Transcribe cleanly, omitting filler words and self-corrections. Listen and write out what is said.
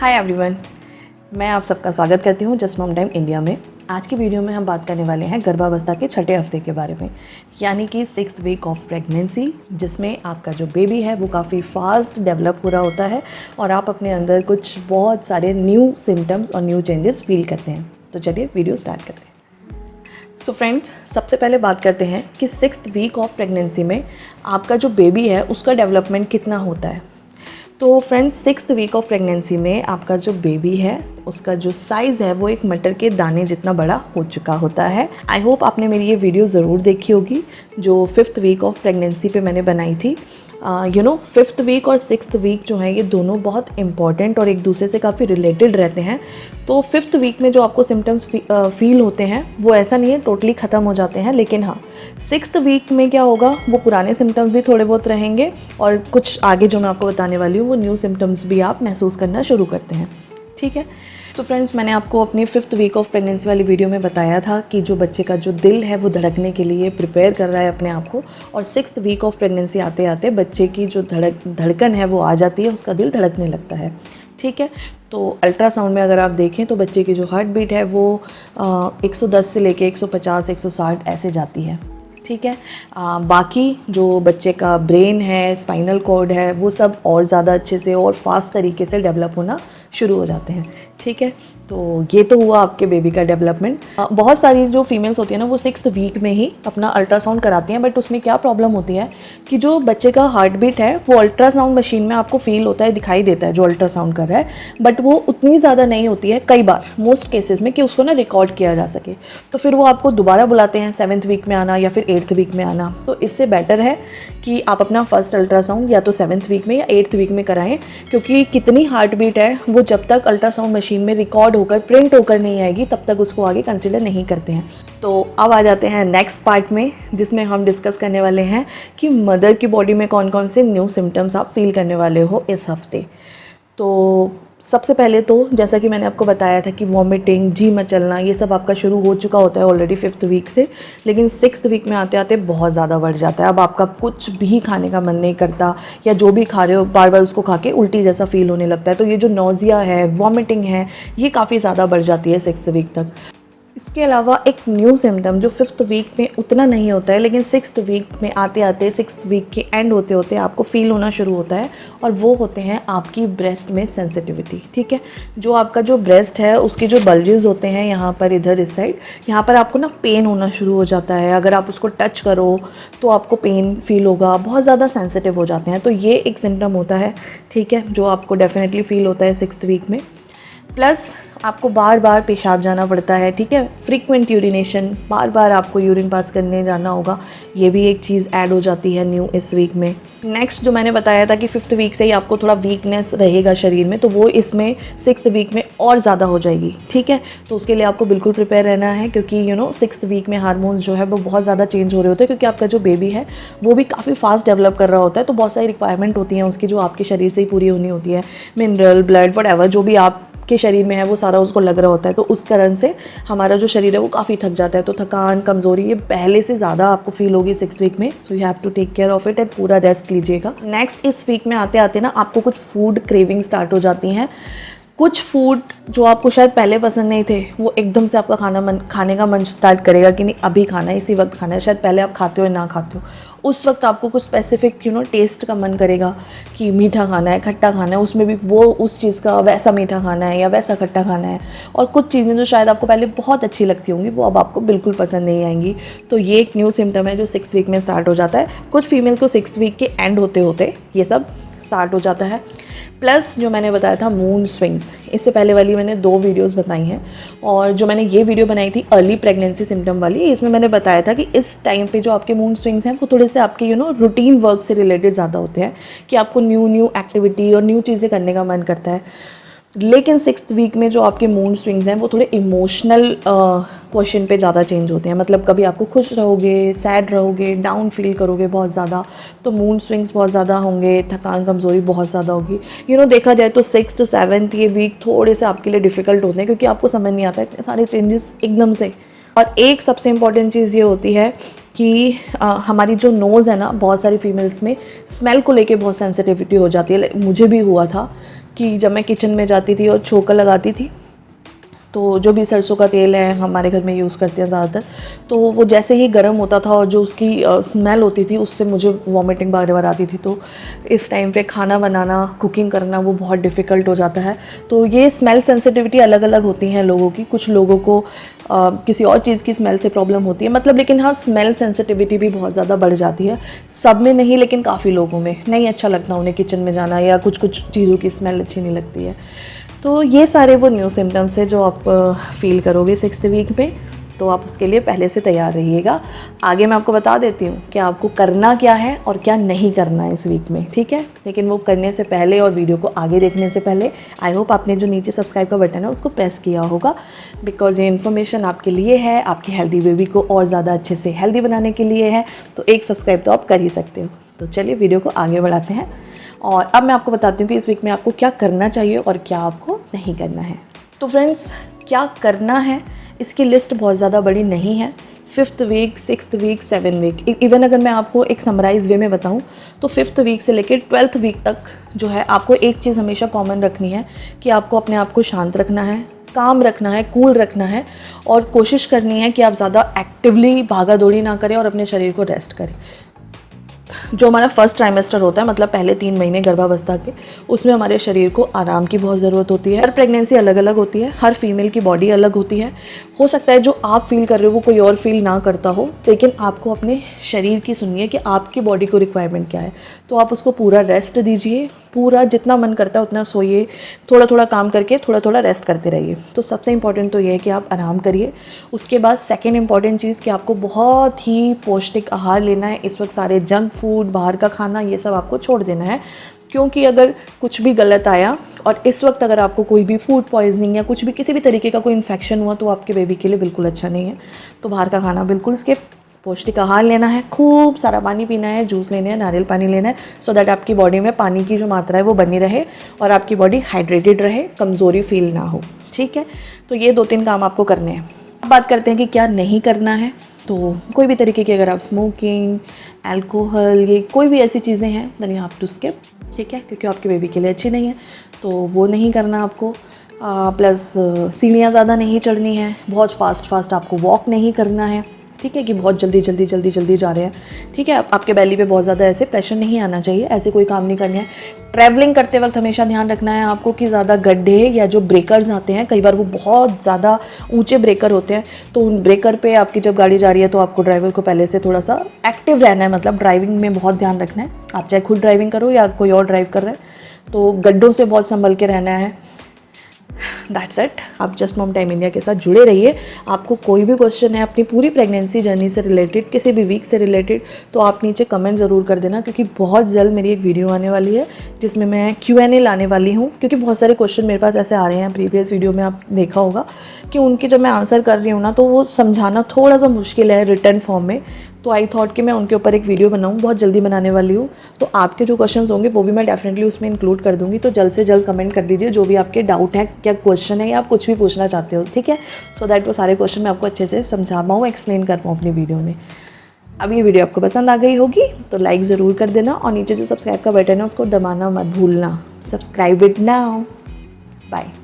Hi everyone, मैं आप सबका स्वागत करती हूँ जस्ट मॉम टाइम इंडिया में। आज की वीडियो में हम बात करने वाले हैं गर्भावस्था के छठे हफ्ते के बारे में, यानी कि 6th वीक ऑफ प्रेगनेंसी, जिसमें आपका जो बेबी है वो काफ़ी फास्ट डेवलप हो रहा होता है और आप अपने अंदर कुछ बहुत सारे न्यू सिम्टम्स और न्यू चेंजेस फील करते हैं। तो चलिए वीडियो स्टार्ट करते हैं। सो फ्रेंड्स, सबसे पहले बात करते हैं कि 6th वीक ऑफ प्रेगनेंसी में आपका जो बेबी है उसका डेवलपमेंट कितना होता है। तो friends, 6th week of pregnancy में आपका जो बेबी है उसका जो साइज़ है वो एक मटर के दाने जितना बड़ा हो चुका होता है। आई होप आपने मेरी ये वीडियो ज़रूर देखी होगी जो 5th वीक ऑफ प्रेगनेंसी पे मैंने बनाई थी। 5th वीक और 6th वीक जो है ये दोनों बहुत इंपॉर्टेंट और एक दूसरे से काफ़ी रिलेटेड रहते हैं। तो 5th वीक में जो आपको सिम्टम्स फील होते हैं वो ऐसा नहीं है टोटली ख़त्म हो जाते हैं, लेकिन हाँ 6th वीक में क्या होगा, वो पुराने सिम्टम्स भी थोड़े बहुत रहेंगे और कुछ आगे जो मैं आपको बताने वाली हूँ वो न्यू सिम्टम्स भी आप महसूस करना शुरू करते हैं। ठीक है, तो फ्रेंड्स, मैंने आपको अपनी 5th वीक ऑफ प्रेगनेंसी वाली वीडियो में बताया था कि जो बच्चे का जो दिल है वो धड़कने के लिए प्रिपेयर कर रहा है अपने आप को, और 6th वीक ऑफ प्रेगनेंसी आते आते बच्चे की जो धड़कन है वो आ जाती है, उसका दिल धड़कने लगता है। ठीक है, तो अल्ट्रासाउंड में अगर आप देखें तो बच्चे की जो हार्ट बीट है वो 110 से लेके 150 160 ऐसे जाती है। ठीक है, बाकी जो बच्चे का ब्रेन है, स्पाइनल कॉर्ड है, वो सब और ज़्यादा अच्छे से और फास्ट तरीके से डेवलप होना शुरू हो जाते हैं। ठीक है, तो ये तो हुआ आपके बेबी का डेवलपमेंट। बहुत सारी जो फीमेल्स होती है ना वो 6th वीक में ही अपना अल्ट्रासाउंड कराती हैं, बट उसमें क्या प्रॉब्लम होती है कि जो बच्चे का हार्ट बीट है वो अल्ट्रासाउंड मशीन में आपको फील होता है, दिखाई देता है जो अल्ट्रासाउंड कर रहा है, बट वो उतनी ज़्यादा नहीं होती है कई बार, मोस्ट केसेस में, कि उसको ना रिकॉर्ड किया जा सके। तो फिर वो आपको दोबारा बुलाते हैं 7th वीक में आना या फिर 8th वीक में आना। तो इससे बेटर है कि आप अपना फर्स्ट अल्ट्रासाउंड या तो 7th वीक में या 8th वीक में कराएं, क्योंकि कितनी हार्ट बीट है वो जब तक अल्ट्रासाउंड मशीन में रिकॉर्ड होकर प्रिंट होकर नहीं आएगी तब तक उसको आगे कंसिडर नहीं करते हैं। तो अब आ जाते हैं नेक्स्ट पार्ट में, जिसमें हम डिस्कस करने वाले हैं कि मदर की बॉडी में कौन कौन से न्यू सिम्टम्स आप फील करने वाले हो इस हफ्ते। तो सबसे पहले तो जैसा कि मैंने आपको बताया था कि वॉमिटिंग, जी मचलना, ये सब आपका शुरू हो चुका होता है ऑलरेडी 5th वीक से, लेकिन 6th वीक में आते आते बहुत ज़्यादा बढ़ जाता है। अब आपका कुछ भी खाने का मन नहीं करता, या जो भी खा रहे हो बार बार उसको खा के उल्टी जैसा फील होने लगता है। तो ये जो नोज़िया है, वॉमिटिंग है, ये काफ़ी ज़्यादा बढ़ जाती है 6th वीक तक। इसके अलावा एक न्यू सिम्टम जो 5th वीक में उतना नहीं होता है, लेकिन 6th वीक में आते आते 6th वीक के एंड होते होते आपको फील होना शुरू होता है, और वो होते हैं आपकी ब्रेस्ट में सेंसिटिविटी। ठीक है, जो आपका जो ब्रेस्ट है उसके जो बल्जेस होते हैं यहाँ पर, इधर इस साइड, यहाँ पर आपको ना पेन होना शुरू हो जाता है। अगर आप उसको टच करो तो आपको पेन फील होगा, बहुत ज़्यादा सेंसिटिव हो जाते हैं। तो ये एक सिम्टम होता है, ठीक है, जो आपको डेफिनेटली फील होता है 6th वीक में। प्लस आपको बार बार पेशाब जाना पड़ता है। ठीक है, फ्रीक्वेंट यूरिनेशन, बार बार आपको यूरिन पास करने जाना होगा, ये भी एक चीज़ ऐड हो जाती है न्यू इस वीक में। नेक्स्ट जो मैंने बताया था कि 5th वीक से ही आपको थोड़ा वीकनेस रहेगा शरीर में, तो वो इसमें 6th वीक में और ज़्यादा हो जाएगी। ठीक है, तो उसके लिए आपको बिल्कुल प्रिपेयर रहना है, क्योंकि 6th वीक में हार्मोन्स जो है वो बहुत ज़्यादा चेंज हो रहे होते हैं, क्योंकि आपका जो बेबी है वो भी काफ़ी फास्ट डेवलप कर रहा होता है। तो बहुत सारी रिक्वायरमेंट होती हैं उसकी जो आपके शरीर से ही पूरी होनी होती है, मिनरल, ब्लड, वटएवर जो भी आप के शरीर में है वो सारा उसको लग रहा होता है। तो उस कारण से हमारा जो शरीर है वो काफ़ी थक जाता है। तो थकान, कमज़ोरी ये पहले से ज़्यादा आपको फील होगी 6th वीक में। So you have to take care of it and पूरा रेस्ट लीजिएगा। नेक्स्ट, इस वीक में आते आते ना आपको कुछ फूड क्रेविंग स्टार्ट हो जाती हैं। कुछ फूड जो आपको शायद पहले पसंद नहीं थे वो एकदम से आपका खाने का मन स्टार्ट करेगा कि नहीं अभी खाना है, इसी वक्त खाना है। शायद पहले आप खाते हो या ना खाते हो, उस वक्त आपको कुछ स्पेसिफिक टेस्ट का मन करेगा कि मीठा खाना है, खट्टा खाना है, उसमें भी वो उस चीज़ का वैसा मीठा खाना है या वैसा खट्टा खाना है। और कुछ चीज़ें जो शायद आपको पहले बहुत अच्छी लगती होंगी वो अब आपको बिल्कुल पसंद नहीं आएंगी। तो ये एक न्यू सिम्टम है जो 6th वीक में स्टार्ट हो जाता है। कुछ फीमेल को 6th वीक के एंड होते होते ये सब स्टार्ट हो जाता है। प्लस जो मैंने बताया था मूड स्विंग्स, इससे पहले वाली मैंने 2 वीडियोस बताई हैं, और जो मैंने ये वीडियो बनाई थी अर्ली प्रेगनेंसी सिम्टम वाली, इसमें मैंने बताया था कि इस टाइम पे जो आपके मूड स्विंग्स हैं वो थोड़े से आपके रूटीन वर्क से रिलेटेड ज़्यादा होते हैं, कि आपको न्यू एक्टिविटी और न्यू चीज़ें करने का मन करता है। लेकिन 6th वीक में जो आपके मूड स्विंग्स हैं वो थोड़े इमोशनल क्वेश्चन पे ज़्यादा चेंज होते हैं। मतलब कभी आपको खुश रहोगे, सैड रहोगे, डाउन फील करोगे बहुत ज़्यादा, तो मूड स्विंग्स बहुत ज़्यादा होंगे, थकान, कमज़ोरी बहुत ज़्यादा होगी। देखा जाए तो 6th 7th ये वीक थोड़े से आपके लिए डिफ़िकल्ट होते हैं, क्योंकि आपको समझ नहीं आता इतने सारे चेंजेस एकदम से। और एक सबसे इम्पॉर्टेंट चीज़ ये होती है कि हमारी जो नोज़ है ना, बहुत सारी फीमेल्स में स्मेल को लेके बहुत सेंसिटिविटी हो जाती है। मुझे भी हुआ था कि जब मैं किचन में जाती थी और छोका लगाती थी तो जो भी सरसों का तेल है हमारे घर में यूज़ करते हैं ज़्यादातर, तो वो जैसे ही गर्म होता था और जो उसकी स्मेल होती थी उससे मुझे वॉमिटिंग बार बार आती थी। तो इस टाइम पे खाना बनाना, कुकिंग करना वो बहुत डिफ़िकल्ट हो जाता है। तो ये स्मेल सेंसिटिविटी अलग अलग होती हैं लोगों की। कुछ लोगों को किसी और चीज़ की स्मेल से प्रॉब्लम होती है, मतलब लेकिन हाँ स्मेल सेंसिटिविटी भी बहुत ज़्यादा बढ़ जाती है। सब में नहीं लेकिन काफ़ी लोगों में नहीं अच्छा लगता उन्हें किचन में जाना, या कुछ कुछ चीज़ों की स्मेल अच्छी नहीं लगती है। तो ये सारे वो न्यू सिम्टम्स है जो आप फील करोगे 6th वीक में, तो आप उसके लिए पहले से तैयार रहिएगा। आगे मैं आपको बता देती हूँ कि आपको करना क्या है और क्या नहीं करना है इस वीक में, ठीक है। लेकिन वो करने से पहले और वीडियो को आगे देखने से पहले आई होप आपने जो नीचे सब्सक्राइब का बटन है उसको प्रेस किया होगा, बिकॉज ये इन्फॉर्मेशन आपके लिए है, आपकी हेल्दी बेबी को और ज़्यादा अच्छे से हेल्दी बनाने के लिए है। तो एक सब्सक्राइब तो आप कर ही सकते हो। तो चलिए वीडियो को आगे बढ़ाते हैं और अब मैं आपको बताती हूँ कि इस वीक में आपको क्या करना चाहिए और क्या आपको नहीं करना है। तो फ्रेंड्स, क्या करना है इसकी लिस्ट बहुत ज़्यादा बड़ी नहीं है। 5th week, 6th week, 7th week, even अगर मैं आपको एक समराइज वे में बताऊं तो 5th वीक से लेकर 12th वीक तक जो है आपको एक चीज़ हमेशा कॉमन रखनी है कि आपको अपने आप को शांत रखना है, काम रखना है, कूल रखना है और कोशिश करनी है कि आप ज़्यादा एक्टिवली भागा दौड़ी ना करें और अपने शरीर को रेस्ट करें। जो हमारा फर्स्ट ट्राइमेस्टर होता है, मतलब पहले 3 महीने गर्भावस्था के, उसमें हमारे शरीर को आराम की बहुत ज़रूरत होती है। हर प्रेगनेंसी अलग अलग होती है, हर फीमेल की बॉडी अलग होती है। हो सकता है जो आप फील कर रहे हो वो कोई और फील ना करता हो, लेकिन आपको अपने शरीर की सुनिए कि आपकी बॉडी को रिक्वायरमेंट क्या है। तो आप उसको पूरा रेस्ट दीजिए, पूरा जितना मन करता है उतना सोइए, थोड़ा थोड़ा काम करके थोड़ा थोड़ा रेस्ट करते रहिए। तो सबसे इंपॉर्टेंट तो ये है कि आप आराम करिए। उसके बाद सेकेंड इंपॉर्टेंट चीज़ कि आपको बहुत ही पौष्टिक आहार लेना है। इस वक्त सारे जंक फूड, बाहर का खाना, ये सब आपको छोड़ देना है, क्योंकि अगर कुछ भी गलत आया और इस वक्त अगर आपको कोई भी फूड पॉइजनिंग या कुछ भी किसी भी तरीके का कोई इन्फेक्शन हुआ तो आपके बेबी के लिए बिल्कुल अच्छा नहीं है। तो बाहर का खाना बिल्कुल स्किप, पौष्टिक आहार लेना है, खूब सारा पानी पीना है, जूस लेने हैं, नारियल पानी लेना है, सो दैट आपकी बॉडी में पानी की जो मात्रा है वो बनी रहे और आपकी बॉडी हाइड्रेटेड रहे, कमज़ोरी फील ना हो, ठीक है। तो ये 2-3 काम आपको करने हैं। अब बात करते हैं कि क्या नहीं करना है। तो कोई भी तरीके की अगर आप स्मोकिंग, अल्कोहल, ये कोई भी ऐसी चीज़ें हैं then you have to skip, ठीक है, क्योंकि आपके बेबी के लिए अच्छी नहीं है, तो वो नहीं करना आपको। प्लस सीढ़ियाँ ज़्यादा नहीं चढ़नी है, बहुत फास्ट आपको वॉक नहीं करना है, ठीक है, कि बहुत जल्दी जा रहे हैं, ठीक है। आपके बेली पे बहुत ज़्यादा ऐसे प्रेशर नहीं आना चाहिए, ऐसे कोई काम नहीं करना है। ट्रैवलिंग करते वक्त हमेशा ध्यान रखना है आपको कि ज़्यादा गड्ढे या जो ब्रेकर्स आते हैं, कई बार वो बहुत ज़्यादा ऊंचे ब्रेकर होते हैं, तो उन ब्रेकर पे आपकी जब गाड़ी जा रही है तो आपको ड्राइवर को पहले से थोड़ा सा एक्टिव रहना है, मतलब ड्राइविंग में बहुत ध्यान रखना है। आप चाहे खुद ड्राइविंग करो या कोई और ड्राइव कर रहा है, तो गड्ढों से बहुत संभल के रहना है। That's it. आप जस्ट मॉम टाइम इंडिया के साथ जुड़े रहिए। आपको कोई भी क्वेश्चन है अपनी पूरी प्रेगनेंसी जर्नी से रिलेटेड, किसी भी वीक से रिलेटेड, तो आप नीचे कमेंट ज़रूर कर देना, क्योंकि बहुत जल्द मेरी एक वीडियो आने वाली है जिसमें मैं Q&A लाने वाली हूँ। क्योंकि बहुत सारे क्वेश्चन मेरे पास ऐसे आ रहे हैं, प्रीवियस वीडियो में आप देखा होगा कि उनके जब मैं आंसर कर रही हूँ ना तो वो समझाना थोड़ा सा मुश्किल है रिटर्न फॉर्म में। तो आई थॉट कि मैं उनके ऊपर एक वीडियो बनाऊँ, बहुत जल्दी बनाने वाली हूँ। तो आपके जो क्वेश्चंस होंगे वो भी मैं डेफिनेटली उसमें इंक्लूड कर दूँगी। तो जल्द से जल्द कमेंट कर दीजिए जो भी आपके डाउट है, क्या क्वेश्चन है या आप कुछ भी पूछना चाहते हो, ठीक है, सो दैट वो सारे क्वेश्चन मैं आपको अच्छे से समझा पाऊँ, एक्सप्लेन कर पाऊँ अपनी वीडियो में। अब ये वीडियो आपको पसंद आ गई होगी तो लाइक ज़रूर कर देना और नीचे जो सब्सक्राइब का बटन है उसको दबाना मत भूलना। Subscribe it now. बाय।